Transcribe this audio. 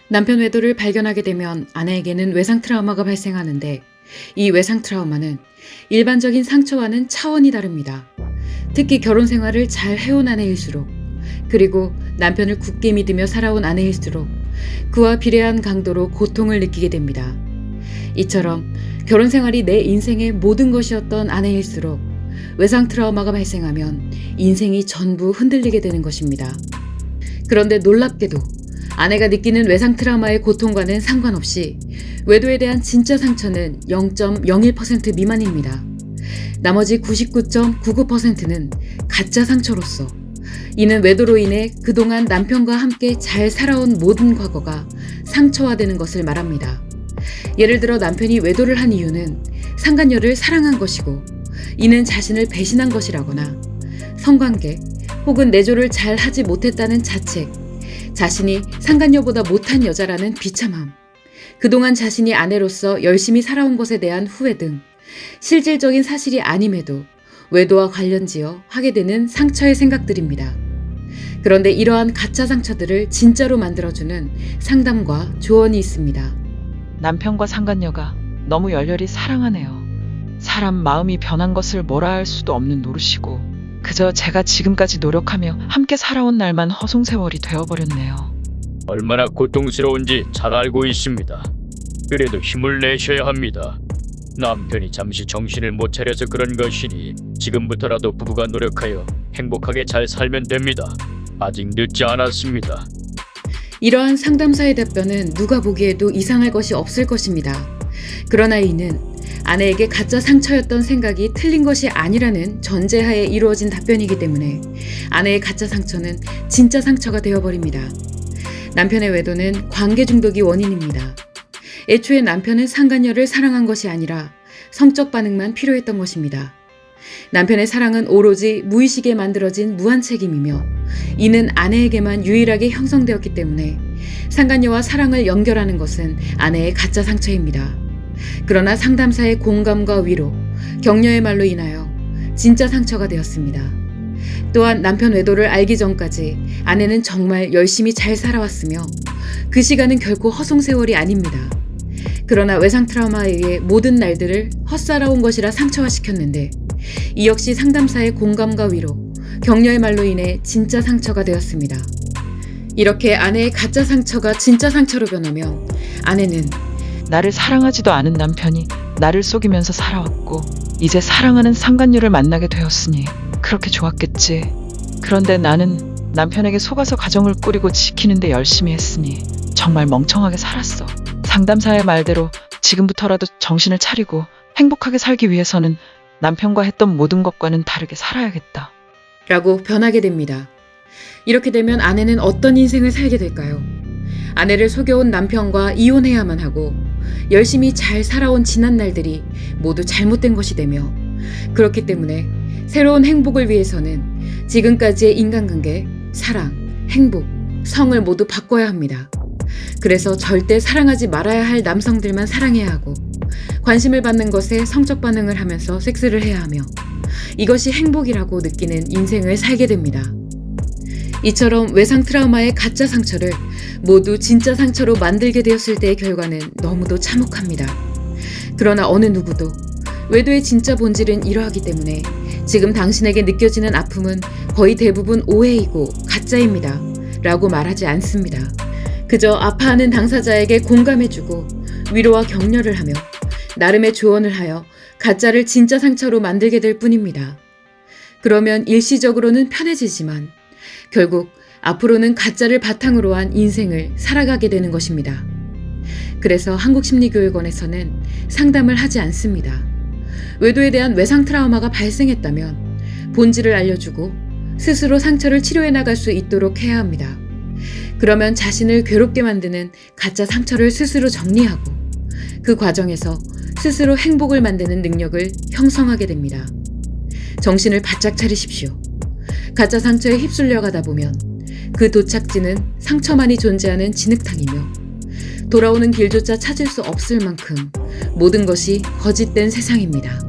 남편 외도를 발견하게 되면 아내에게는 외상 트라우마가 발생하는데 이 외상 트라우마는 일반적인 상처와는 차원이 다릅니다. 특히 결혼 생활을 잘 해온 아내일수록 그리고 남편을 굳게 믿으며 살아온 아내일수록 그와 비례한 강도로 고통을 느끼게 됩니다. 이처럼 결혼 생활이 내 인생의 모든 것이었던 아내일수록 외상 트라우마가 발생하면 인생이 전부 흔들리게 되는 것입니다. 그런데 놀랍게도 아내가 느끼는 외상 트라우마의 고통과는 상관없이 외도에 대한 진짜 상처는 0.01% 미만입니다. 나머지 99.99%는 가짜 상처로서 이는 외도로 인해 그동안 남편과 함께 잘 살아온 모든 과거가 상처화되는 것을 말합니다. 예를 들어 남편이 외도를 한 이유는 상간녀를 사랑한 것이고 이는 자신을 배신한 것이라거나 성관계 혹은 내조를 잘 하지 못했다는 자책, 자신이 상간녀보다 못한 여자라는 비참함, 그동안 자신이 아내로서 열심히 살아온 것에 대한 후회 등 실질적인 사실이 아님에도 외도와 관련지어 하게 되는 상처의 생각들입니다. 그런데 이러한 가짜 상처들을 진짜로 만들어주는 상담과 조언이 있습니다. 남편과 상간녀가 너무 열렬히 사랑하네요. 사람 마음이 변한 것을 뭐라 할 수도 없는 노릇이고 그저 제가 지금까지 노력하며 함께 살아온 날만 허송세월이 되어버렸네요. 얼마나 고통스러운지 잘 알고 있습니다. 그래도 힘을 내셔야 합니다. 남편이 잠시 정신을 못 차려서 그런 것이니 지금부터라도 부부가 노력하여 행복하게 잘 살면 됩니다. 아직 늦지 않았습니다. 이러한 상담사의 답변은 누가 보기에도 이상할 것이 없을 것입니다. 그러나 이는 아내에게 가짜 상처였던 생각이 틀린 것이 아니라는 전제하에 이루어진 답변이기 때문에 아내의 가짜 상처는 진짜 상처가 되어버립니다. 남편의 외도는 관계 중독이 원인입니다. 애초에 남편은 상간녀를 사랑한 것이 아니라 성적 반응만 필요했던 것입니다. 남편의 사랑은 오로지 무의식에 만들어진 무한 책임이며 이는 아내에게만 유일하게 형성되었기 때문에 상간녀와 사랑을 연결하는 것은 아내의 가짜 상처입니다. 그러나 상담사의 공감과 위로, 격려의 말로 인하여 진짜 상처가 되었습니다. 또한 남편 외도를 알기 전까지 아내는 정말 열심히 잘 살아왔으며 그 시간은 결코 허송세월이 아닙니다. 그러나 외상 트라우마에 의해 모든 날들을 헛살아온 것이라 상처화시켰는데 이 역시 상담사의 공감과 위로, 격려의 말로 인해 진짜 상처가 되었습니다. 이렇게 아내의 가짜 상처가 진짜 상처로 변하면 아내는 나를 사랑하지도 않은 남편이 나를 속이면서 살아왔고 이제 사랑하는 상간녀를 만나게 되었으니 그렇게 좋았겠지. 그런데 나는 남편에게 속아서 가정을 꾸리고 지키는데 열심히 했으니 정말 멍청하게 살았어. 상담사의 말대로 지금부터라도 정신을 차리고 행복하게 살기 위해서는 남편과 했던 모든 것과는 다르게 살아야겠다. 라고 변하게 됩니다. 이렇게 되면 아내는 어떤 인생을 살게 될까요? 아내를 속여온 남편과 이혼해야만 하고 열심히 잘 살아온 지난 날들이 모두 잘못된 것이 되며 그렇기 때문에 새로운 행복을 위해서는 지금까지의 인간관계, 사랑, 행복, 성을 모두 바꿔야 합니다. 그래서 절대 사랑하지 말아야 할 남성들만 사랑해야 하고 관심을 받는 것에 성적 반응을 하면서 섹스를 해야 하며 이것이 행복이라고 느끼는 인생을 살게 됩니다. 이처럼 외상 트라우마의 가짜 상처를 모두 진짜 상처로 만들게 되었을 때의 결과는 너무도 참혹합니다. 그러나 어느 누구도 외도의 진짜 본질은 이러하기 때문에 지금 당신에게 느껴지는 아픔은 거의 대부분 오해이고 가짜입니다. 라고 말하지 않습니다. 그저 아파하는 당사자에게 공감해주고 위로와 격려를 하며 나름의 조언을 하여 가짜를 진짜 상처로 만들게 될 뿐입니다. 그러면 일시적으로는 편해지지만 결국 앞으로는 가짜를 바탕으로 한 인생을 살아가게 되는 것입니다. 그래서 한국심리교육원에서는 상담을 하지 않습니다. 외도에 대한 외상 트라우마가 발생했다면 본질을 알려주고 스스로 상처를 치료해 나갈 수 있도록 해야 합니다. 그러면 자신을 괴롭게 만드는 가짜 상처를 스스로 정리하고 그 과정에서 스스로 행복을 만드는 능력을 형성하게 됩니다. 정신을 바짝 차리십시오. 가짜 상처에 휩쓸려 가다 보면 그 도착지는 상처만이 존재하는 진흙탕이며 돌아오는 길조차 찾을 수 없을 만큼 모든 것이 거짓된 세상입니다.